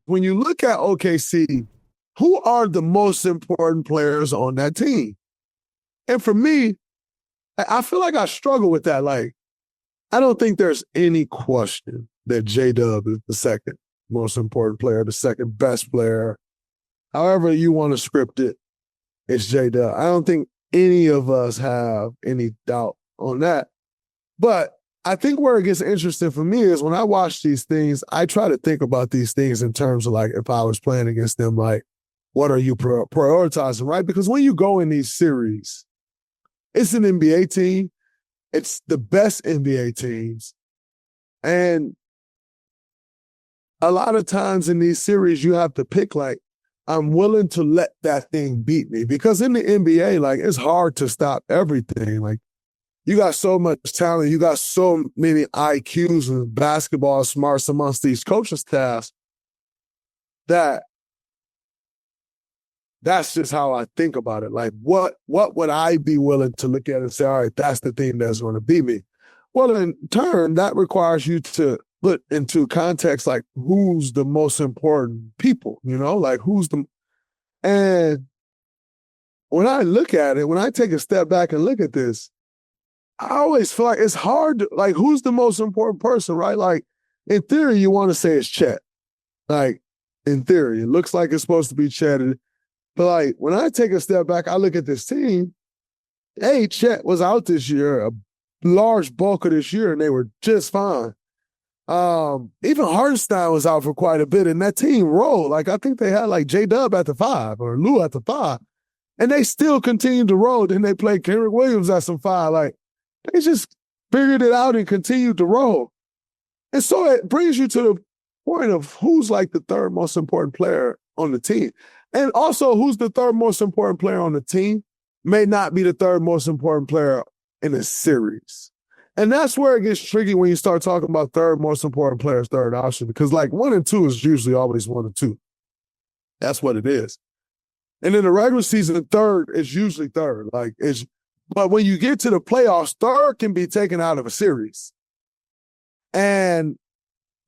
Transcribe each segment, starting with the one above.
when you look at OKC, who are the most important players on that team? And for me, I feel like I struggle with that. Like, I don't think there's any question that J-Dub is the second most important player, the second best player. However you want to script it, it's J-Dub. I don't think any of us have any doubt on that. But I think where it gets interesting for me is when I watch these things, I try to think about these things in terms of like, if I was playing against them, like, what are you prioritizing, right? Because when you go in these series, it's an NBA team. It's the best NBA teams. And a lot of times in these series, you have to pick, like, I'm willing to let that thing beat me. Because in the NBA, like, it's hard to stop everything. Like, you got so much talent. You got so many IQs and basketball smarts amongst these coaching staffs that that's just how I think about it. Like, what would I be willing to look at and say, all right, that's the thing that's going to beat me? Well, in turn, that requires you to put into context, like, who's the most important people, you know? Like, and when I look at it, when I take a step back and look at this, I always feel like it's hard to, like, who's the most important person, right? Like, in theory, you want to say it's Chet. Like, in theory, it looks like it's supposed to be Chet. But, like, when I take a step back, I look at this team. Hey, Chet was out this year, a large bulk of this year, and they were just fine. Even Hartenstein was out for quite a bit, and that team rolled. Like, I think they had, like, J-Dub at the 5 or Lou at the 5. And they still continued to roll. Then they played Kenrich Williams at some 5. Like, they just figured it out and continued to roll. And so it brings you to the point of who's like the third most important player on the team. And also who's the third most important player on the team may not be the third most important player in a series. And that's where it gets tricky when you start talking about third most important players, third option, because like 1 and 2 is usually always 1 and 2. That's what it is. And in the regular season, third is usually third. But when you get to the playoffs, third can be taken out of a series. And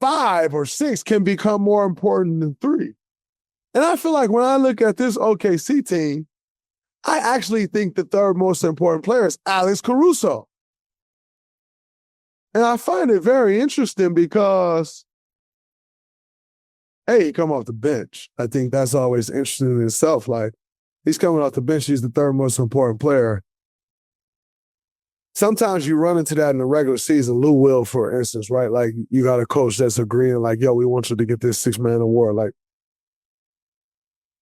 5 or 6 can become more important than 3. And I feel like when I look at this OKC team, I actually think the third most important player is Alex Caruso. And I find it very interesting because, hey, he come off the bench. I think that's always interesting in itself. Like, he's coming off the bench. He's the third most important player. Sometimes you run into that in the regular season. Lou Will, for instance, right? Like, you got a coach that's agreeing, like, yo, we want you to get this 6-man award. Like,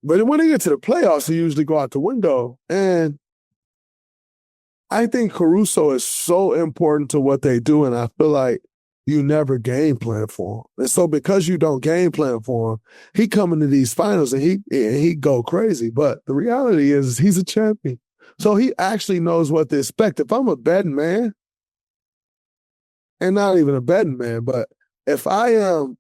but when they get to the playoffs, they usually go out the window. And I think Caruso is so important to what they do, and I feel like you never game plan for him. And so because you don't game plan for him, he come into these finals and he go crazy. But the reality is he's a champion. So he actually knows what to expect. If I'm a betting man, and not even a betting man, but if I'm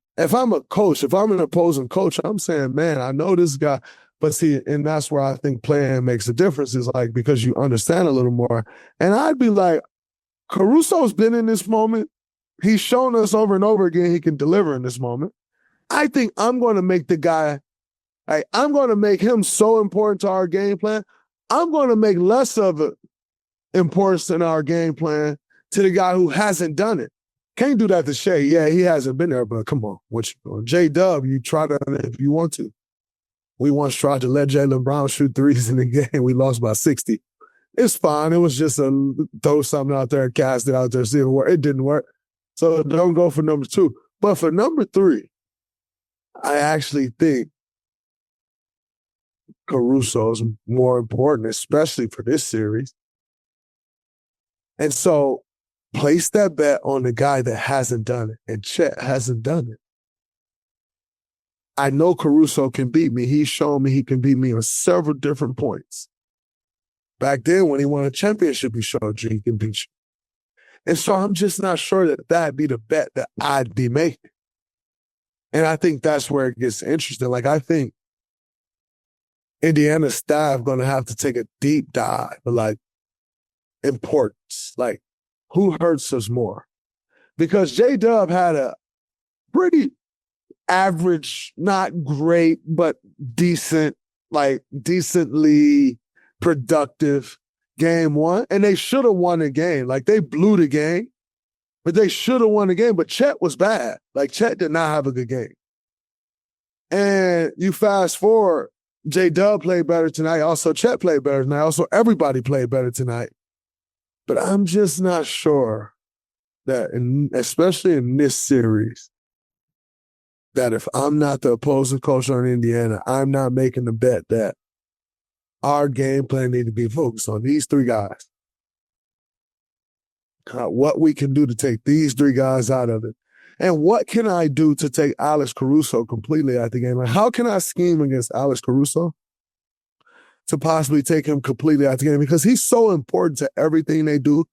a coach, if I'm an opposing coach, I'm saying, man, I know this guy. But see, and that's where I think playing makes a difference, is like, because you understand a little more. And I'd be like, Caruso's been in this moment. He's shown us over and over again he can deliver in this moment. I think I'm going to make the guy, I'm going to make him so important to our game plan. I'm going to make less of it importance in our game plan to the guy who hasn't done it. Can't do that to Shai. Yeah, he hasn't been there, but come on. What you doing? J-Dub, you try to if you want to. We once tried to let Jalen Brown shoot threes in the game. We lost by 60. It's fine. It was just throw something out there and cast it out there, see if it worked. It didn't work. So don't go for number 2. But for number 3, I actually think Caruso is more important, especially for this series. And so place that bet on the guy that hasn't done it, and Chet hasn't done it. I know Caruso can beat me. He's shown me he can beat me on several different points. Back then, when he won a championship, he showed you he can beat you. And so I'm just not sure that that'd be the bet that I'd be making. And I think that's where it gets interesting. Like, I think Indiana's staff going to have to take a deep dive of, like, importance. Like, who hurts us more? Because J-Dub had a pretty average, not great, but decent, like decently productive game one. And they should have won the game. Like they blew the game, but they should have won the game. But Chet was bad. Like Chet did not have a good game. And you fast forward, J-Dub played better tonight. Also, Chet played better tonight. Also, everybody played better tonight. But I'm just not sure that, especially in this series, that if I'm not the opposing coach on Indiana, I'm not making the bet that our game plan need to be focused on these three guys. What we can do to take these three guys out of it. And what can I do to take Alex Caruso completely out the game? Like, how can I scheme against Alex Caruso to possibly take him completely out the game? Because he's so important to everything they do.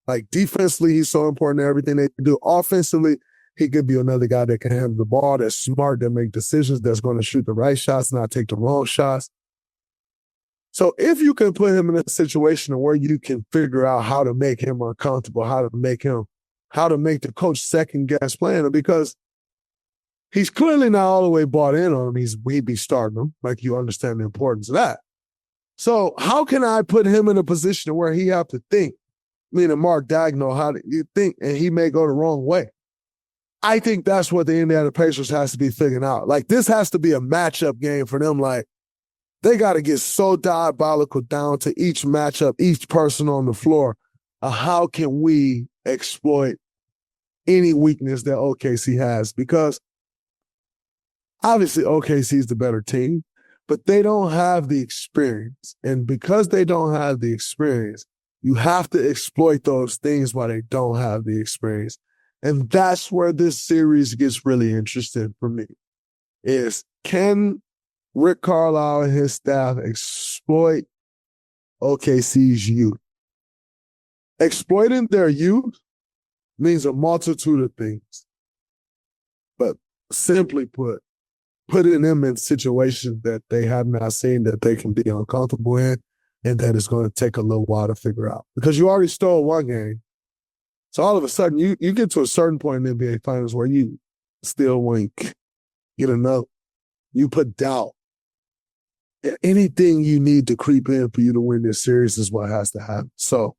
Like, defensively, he's so important to everything they do. Offensively, he could be another guy that can handle the ball, that's smart, that make decisions, that's going to shoot the right shots, not take the wrong shots. So if you can put him in a situation where you can figure out how to make him uncomfortable, how to make the coach second guess playing him, because he's clearly not all the way bought in on him. He'd be starting him, like you understand the importance of that. So how can I put him in a position where he have to think, meaning Mark Daigneault, how do you think, and he may go the wrong way? I think that's what the Indiana Pacers has to be figuring out. Like, this has to be a matchup game for them. Like, they got to get so diabolical down to each matchup, each person on the floor. How can we exploit any weakness that OKC has? Because obviously OKC is the better team, but they don't have the experience. And because they don't have the experience, you have to exploit those things while they don't have the experience. And that's where this series gets really interesting for me, is can Rick Carlisle and his staff exploit OKC's youth? Exploiting their youth means a multitude of things. But simply put, putting them in situations that they have not seen, that they can be uncomfortable in, and that it's going to take a little while to figure out. Because you already stole one game. So all of a sudden, you get to a certain point in the NBA Finals where you still want to get another. You put doubt. Anything you need to creep in for you to win this series is what has to happen. So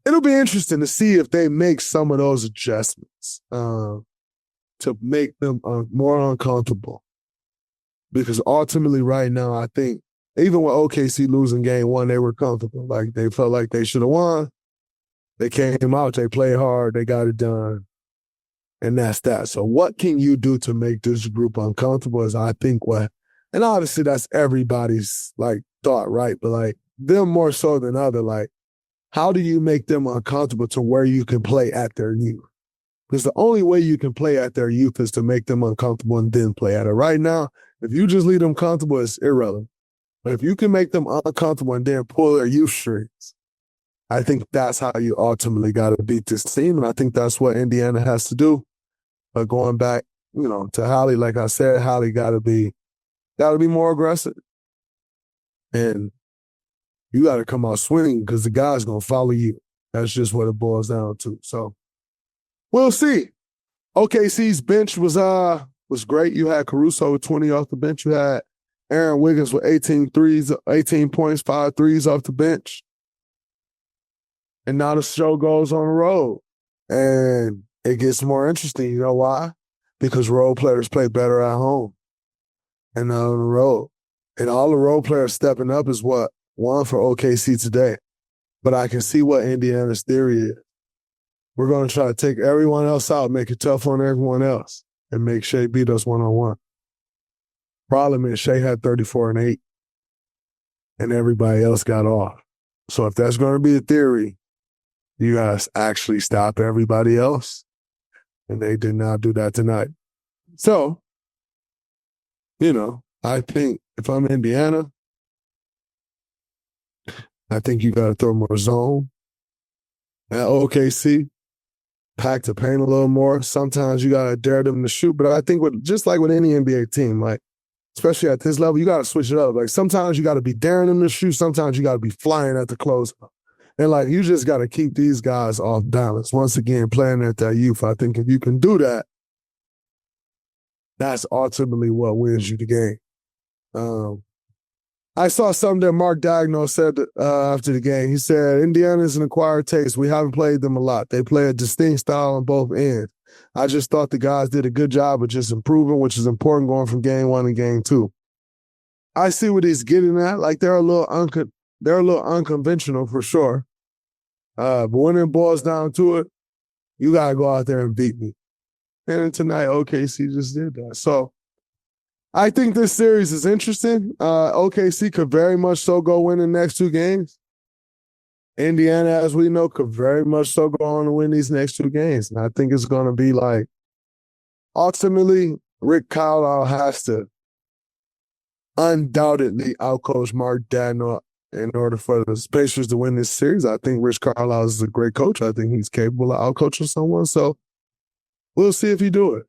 it'll be interesting to see if they make some of those adjustments to make them more uncomfortable. Because ultimately right now, I think even with OKC losing game one, they were comfortable. Like, they felt like they should have won. They came out, they played hard, they got it done. And that's that. So what can you do to make this group uncomfortable is, I think, and obviously that's everybody's like thought, right? But like, them more so than other, like, how do you make them uncomfortable to where you can play at their youth? Because the only way you can play at their youth is to make them uncomfortable and then play at it. Right now, if you just leave them comfortable, it's irrelevant. But if you can make them uncomfortable and then pull their youth strings, I think that's how you ultimately got to beat this team. And I think that's what Indiana has to do. But going back, to Hallie, like I said, Hallie got to be more aggressive. And you got to come out swinging because the guy's going to follow you. That's just what it boils down to. So we'll see. OKC's bench was great. You had Caruso with 20 off the bench. You had Aaron Wiggins with 18 points, 5 threes off the bench. And now the show goes on the road. And it gets more interesting. You know why? Because role players play better at home and not on the road. And all the role players stepping up is what won for OKC today. But I can see what Indiana's theory is. We're going to try to take everyone else out, make it tough on everyone else, and make Shai beat us one-on-one. Problem is Shai had 34 and 8, and everybody else got off. So if that's going to be a theory, you guys actually stop everybody else. And they did not do that tonight. So, I think if I'm Indiana, I think you got to throw more zone at OKC, pack the paint a little more. Sometimes you got to dare them to shoot. But I think just like with any NBA team, like, especially at this level, you got to switch it up. Like, sometimes you got to be daring them to shoot. Sometimes you got to be flying at the closeout. And, like, you just got to keep these guys off balance. Once again, playing at that youth, I think if you can do that, that's ultimately what wins you the game. I saw something that Mark Daigneault said after the game. He said, Indiana is an acquired taste. We haven't played them a lot. They play a distinct style on both ends. I just thought the guys did a good job of just improving, which is important going from game 1 to game 2. I see what he's getting at. Like, they're a little unconventional for sure. But when it boils down to it, you got to go out there and beat me. And tonight, OKC just did that. So I think this series is interesting. OKC could very much so go win the next 2 games. Indiana, as we know, could very much so go on to win these next 2 games. And I think it's going to be like, ultimately, Rick Carlisle has to undoubtedly outcoach Mark Daigneault in order for the Pacers to win this series. I think Rich Carlisle is a great coach. I think he's capable of outcoaching someone. So we'll see if he do it.